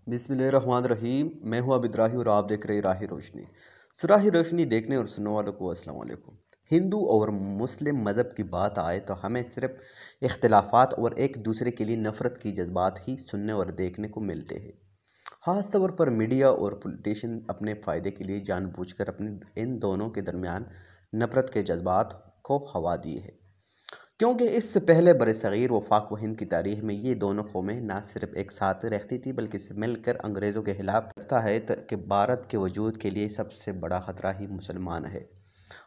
बिस्मिल्लाहिर्रहमानिर्रहीम। मैं हूं अबिद राही और आप देख रहे राह रोशनी। राह रोशनी देखने और सुनने वालों को अस्सलाम वालेकुम। हिंदू और मुस्लिम मज़हब की बात आए तो हमें सिर्फ इख्तिलाफात और एक दूसरे के लिए नफ़रत की जज्बात ही सुनने और देखने को मिलते हैं। ख़ास तौर पर मीडिया और पॉलिटिशियन अपने फ़ायदे के लिए जानबूझकर अपने इन दोनों के दरमियान नफ़रत के जज्बात को हवा दी है। क्योंकि इससे पहले बरसग़ीर व पाक व हिंद की तारीख़ में ये दोनों कौमें ना सिर्फ एक साथ रहती थी बल्कि मिलकर अंग्रेज़ों के खिलाफ लगता है कि भारत के वजूद के लिए सबसे बड़ा ख़तरा ही मुसलमान है।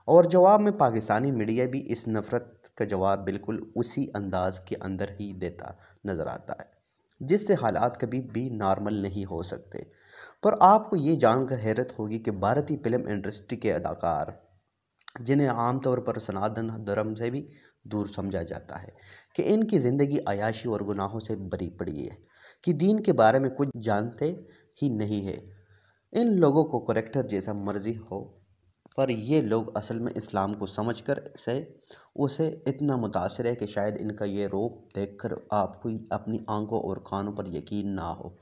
और जवाब में पाकिस्तानी मीडिया भी इस नफ़रत का जवाब बिल्कुल उसी अंदाज़ के अंदर ही देता नज़र आता है, जिससे हालात कभी भी नॉर्मल नहीं हो सकते। पर आपको ये जानकर हैरत होगी कि भारतीय फिल्म इंडस्ट्री के अदाकार, जिन्हें आमतौर पर सनातन धर्म से भी दूर समझा जाता है, कि इनकी ज़िंदगी अयाशी और गुनाहों से भरी पड़ी है, कि दीन के बारे में कुछ जानते ही नहीं है। इन लोगों को करेक्टर जैसा मर्जी हो, पर ये लोग असल में इस्लाम को समझकर से उसे इतना मुतासिर है कि शायद इनका ये रूप देखकर आपको अपनी आंखों और कानों पर यकीन ना हो।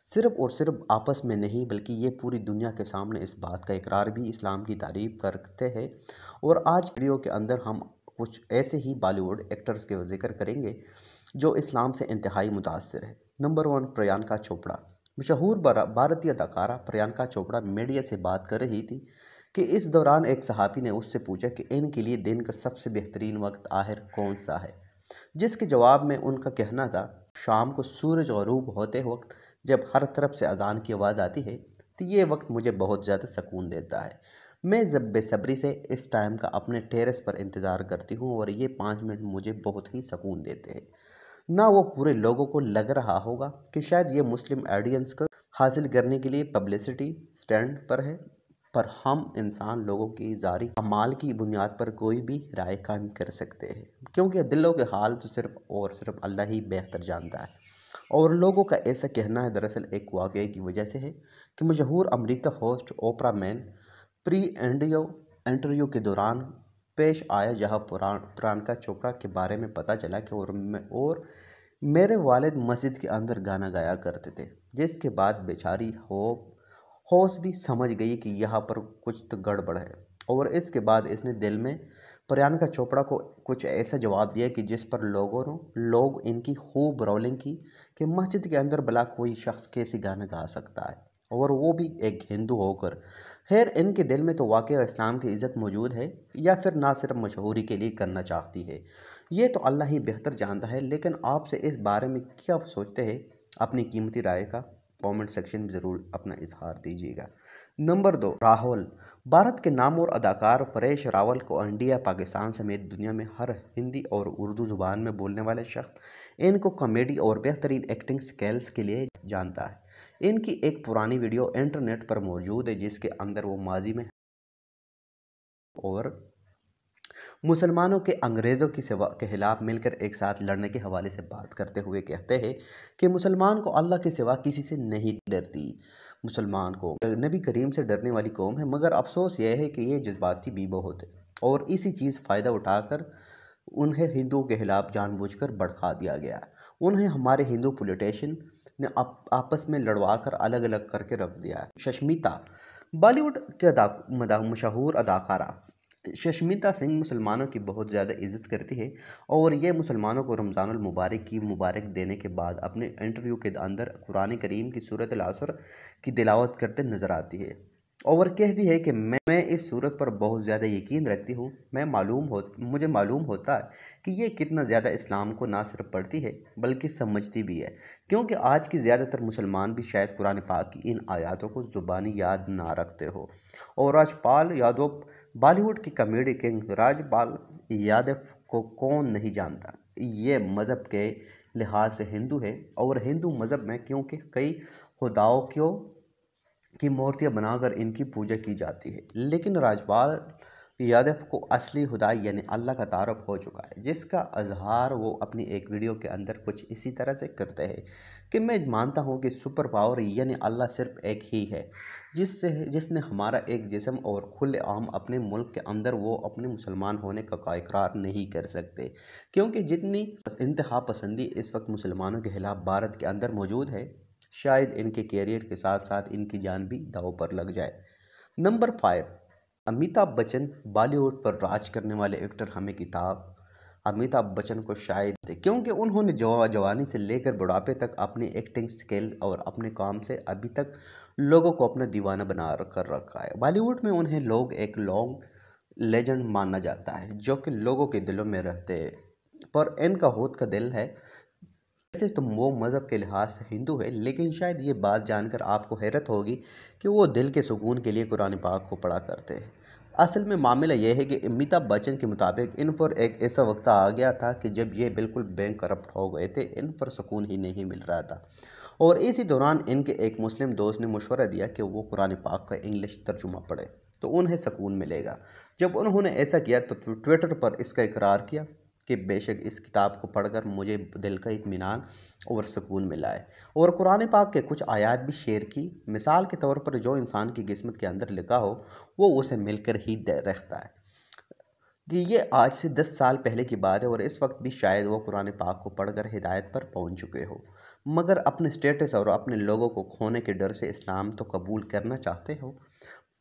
सिर्फ और सिर्फ आपस में नहीं बल्कि ये पूरी दुनिया के सामने इस बात का इकरार भी इस्लाम की तारीफ करते हैं। और आज वीडियो के अंदर हम कुछ ऐसे ही बॉलीवुड एक्टर्स के जिक्र करेंगे जो इस्लाम से इंतहाई मुतासिर है। नंबर 1, प्रियंका चोपड़ा। मशहूर भारतीय अदाकारा प्रियंका चोपड़ा मीडिया से बात कर रही थी कि इस दौरान एक सहाफ़ी ने उससे पूछा कि इनके लिए दिन का सबसे बेहतरीन वक्त आखिर कौन सा है, जिसके जवाब में उनका कहना था, शाम को सूरज गरूब होते वक्त जब हर तरफ से अजान की आवाज़ आती है तो ये वक्त मुझे बहुत ज़्यादा सुकून देता है। मैं जब बेसब्री से इस टाइम का अपने टेरेस पर इंतज़ार करती हूँ और ये 5 मिनट मुझे बहुत ही सुकून देते हैं। ना वो पूरे लोगों को लग रहा होगा कि शायद ये मुस्लिम ऑडियंस को हासिल करने के लिए पब्लिसिटी स्टैंड पर है, पर हम इंसान लोगों की ज़ारी अमाल की बुनियाद पर कोई भी राय कायम कर सकते हैं, क्योंकि दिलों के हाल तो सिर्फ और सिर्फ अल्लाह ही बेहतर जानता है। और लोगों का ऐसा कहना है दरअसल एक वाक़ये की वजह से है कि मशहूर अमेरिका होस्ट ओपरा मैन प्री इंटरव्यू के दौरान पेश आया, जहां प्रियंका चोपड़ा के बारे में पता चला कि और मेरे वालिद मस्जिद के अंदर गाना गाया करते थे, जिसके बाद बेचारी होश भी समझ गई कि यहाँ पर कुछ तो गड़बड़ है। और इसके बाद इसने दिल में प्रियंका चोपड़ा को कुछ ऐसा जवाब दिया कि जिस पर लोग इनकी खूब रोलिंग की कि मस्जिद के अंदर भला कोई शख्स कैसे गाना गा सकता है, और वो भी एक हिंदू होकर। खैर, इनके दिल में तो वाकई इस्लाम की इज़्ज़त मौजूद है या फिर ना सिर्फ मशहूरी के लिए करना चाहती है, ये तो अल्लाह ही बेहतर जानता है। लेकिन आपसे इस बारे में क्या सोचते हैं? अपनी कीमती राय का कमेंट सेक्शन में ज़रूर अपना इजहार दीजिएगा। नंबर 2, राहुल। भारत के नामवर अदाकार परेश रावल को इंडिया, पाकिस्तान समेत दुनिया में हर हिंदी और उर्दू ज़ुबान में बोलने वाले शख्स इनको कॉमेडी और बेहतरीन एक्टिंग स्किल्स के लिए जानता है। इनकी एक पुरानी वीडियो इंटरनेट पर मौजूद है जिसके अंदर वो माजी में और मुसलमानों के अंग्रेज़ों की सेवा के खिलाफ मिलकर एक साथ लड़ने के हवाले से बात करते हुए कहते हैं कि मुसलमान को अल्लाह के सिवा किसी से नहीं डरती। मुसलमान को नबी करीम से डरने वाली कौम है, मगर अफसोस यह है कि ये जज्बाती भी बहुत है और इसी चीज़ फ़ायदा उठाकर उन्हें हिंदुओं के खिलाफ जानबूझकर भड़का दिया गया। उन्हें हमारे हिंदू पॉलिटिशियन ने आपस में लड़वा कर अलग अलग करके रख दिया है। शष्मिता। बॉलीवुड के मशहूर अदाकारा शष्मिता सिंह मुसलमानों की बहुत ज़्यादा इज़्ज़त करती है और ये मुसलमानों को रमज़ानुल मुबारक की मुबारक देने के बाद अपने इंटरव्यू के अंदर कुरान करीम की सूरत अल असर की तिलावत करते नज़र आती है और कहती है कि मैं इस सूरत पर बहुत ज़्यादा यकीन रखती हूँ। मुझे मालूम होता है कि ये कितना ज़्यादा इस्लाम को ना सिर्फ पढ़ती है बल्कि समझती भी है, क्योंकि आज की ज़्यादातर मुसलमान भी शायद कुरान पाक की इन आयातों को ज़ुबानी याद ना रखते हो। और राजपाल यादव। बॉलीवुड की कॉमेडी किंग राजपाल यादव को कौन नहीं जानता। ये मज़हब के लिहाज से हिंदू है और हिंदू मज़हब में क्योंकि कई खुदाओं की मूर्तियाँ बनाकर इनकी पूजा की जाती है, लेकिन राजपाल यादव को असली खुदा यानी अल्लाह का तारुफ हो चुका है, जिसका अजहार वो अपनी एक वीडियो के अंदर कुछ इसी तरह से करते हैं कि मैं मानता हूँ कि सुपर पावर यानी अल्लाह सिर्फ एक ही है, जिसने हमारा एक जिस्म और खुलेआम अपने मुल्क के अंदर वो अपने मुसलमान होने का इकरार नहीं कर सकते, क्योंकि जितनी इंतहा पसंदी इस वक्त मुसलमानों के खिलाफ भारत के अंदर मौजूद है, शायद इनके कैरियर के साथ साथ इनकी जान भी दांव पर लग जाए। नंबर 5, अमिताभ बच्चन। बॉलीवुड पर राज करने वाले एक्टर हमें किताब अमिताभ बच्चन को शायद क्योंकि उन्होंने जवानी से लेकर बुढ़ापे तक अपनी एक्टिंग स्किल और अपने काम से अभी तक लोगों को अपना दीवाना बना कर रखा है। बॉलीवुड में उन्हें लोग एक लॉन्ग लेजेंड माना जाता है जो कि लोगों के दिलों में रहते हैं। पर इनका खुद का दिल है। वैसे तो वो मज़हब के लिहाज से हिंदू है, लेकिन शायद ये बात जानकर आपको हैरत होगी कि वो दिल के सुकून के लिए कुरान पाक को पढ़ा करते हैं। असल में मामला यह है कि अमिताभ बच्चन के मुताबिक इन पर एक ऐसा वक्त आ गया था कि जब ये बिल्कुल बैंक करप्ट हो गए थे, इन पर सुकून ही नहीं मिल रहा था। और इसी दौरान इनके एक मुस्लिम दोस्त ने मशवरा दिया कि वो कुरान पाक का इंग्लिश तर्जुमा पढ़े तो उन्हें सुकून मिलेगा। जब उन्होंने ऐसा किया तो ट्विटर पर इसका इकरार किया कि बेशक इस किताब को पढ़कर मुझे दिल का इत्मीनान और सुकून मिला है, और कुरान पाक के कुछ आयात भी शेयर की। मिसाल के तौर पर जो इंसान की किस्मत के अंदर लिखा हो वो उसे मिलकर ही रखता है। कि ये आज से 10 साल पहले की बात है और इस वक्त भी शायद वो कुरान पाक को पढ़कर हिदायत पर पहुंच चुके हो, मगर अपने स्टेटस और अपने लोगों को खोने के डर से इस्लाम तो कबूल करना चाहते हो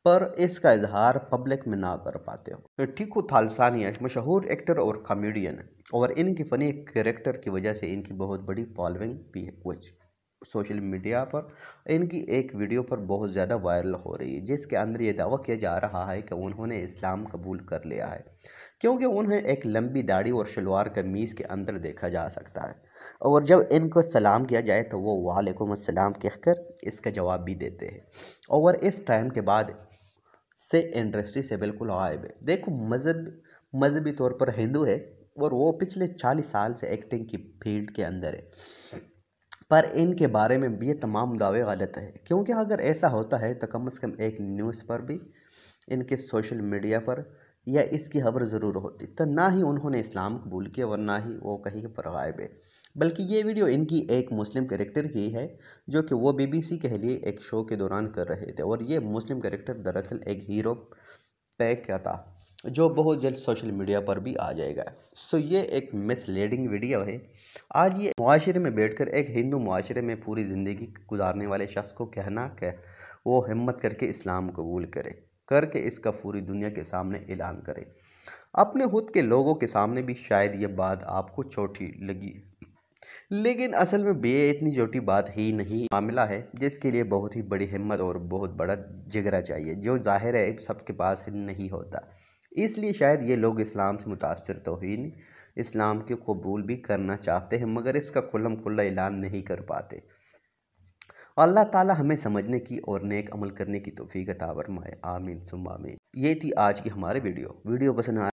पर इसका इजहार पब्लिक में ना कर पाते हो। टीकू थालसानी मशहूर एक्टर और कॉमेडियन है और इनकी फ़नी कैरेक्टर की वजह से इनकी बहुत बड़ी फॉलोइंग भी है। कुछ सोशल मीडिया पर इनकी एक वीडियो पर बहुत ज़्यादा वायरल हो रही है जिसके अंदर ये दावा किया जा रहा है कि उन्होंने इस्लाम कबूल कर लिया है, क्योंकि उन्हें एक लंबी दाढ़ी और शलवार कमीज़ के अंदर देखा जा सकता है। और जब इनको सलाम किया जाए तो वो वालेकुम अस्सलाम कहकर इसका जवाब भी देते हैं। और इस टाइम के बाद से इंडस्ट्री से बिल्कुल गायब है। देखो, मजहबी तौर पर हिंदू है और वो पिछले 40 साल से एक्टिंग की फील्ड के अंदर है, पर इनके बारे में भी ये तमाम दावे गलत है। क्योंकि अगर ऐसा होता है तो कम से कम एक न्यूज़ पर भी, इनके सोशल मीडिया पर या इसकी खबर ज़रूर होती। तो ना ही उन्होंने इस्लाम कबूल किया और ना ही वो कहीं पर गायब है। बल्कि ये वीडियो इनकी एक मुस्लिम कैरेक्टर की है जो कि वो बीबीसी के लिए एक शो के दौरान कर रहे थे, और ये मुस्लिम कैरेक्टर दरअसल एक हीरो पैक का था जो बहुत जल्द सोशल मीडिया पर भी आ जाएगा। सो ये एक मिसलीडिंग वीडियो है। आज ये मुआशरे में बैठकर एक हिंदू मुआशरे में पूरी ज़िंदगी गुजारने वाले शख्स को कहना कि वो हिम्मत करके इस्लाम कबूल करे, करके इसका पूरी दुनिया के सामने ऐलान करे। अपने खुद के लोगों के सामने भी शायद ये बात आपको छोटी लगी, लेकिन असल में ये इतनी छोटी बात ही नहीं। मामला है जिसके लिए बहुत ही बड़ी हिम्मत और बहुत बड़ा जिगरा चाहिए, जो जाहिर है सबके पास नहीं होता। इसलिए शायद ये लोग इस्लाम से मुतासर तौहीन इस्लाम के कबूल भी करना चाहते हैं, मगर इसका खुल्लम खुल्ला ऐलान नहीं कर पाते। अल्लाह ताला हमें समझने की और नेक अमल करने की तौफीक अता फरमाए। आमीन सुम्मा आमीन। ये थी आज की हमारी वीडियो पसंद आए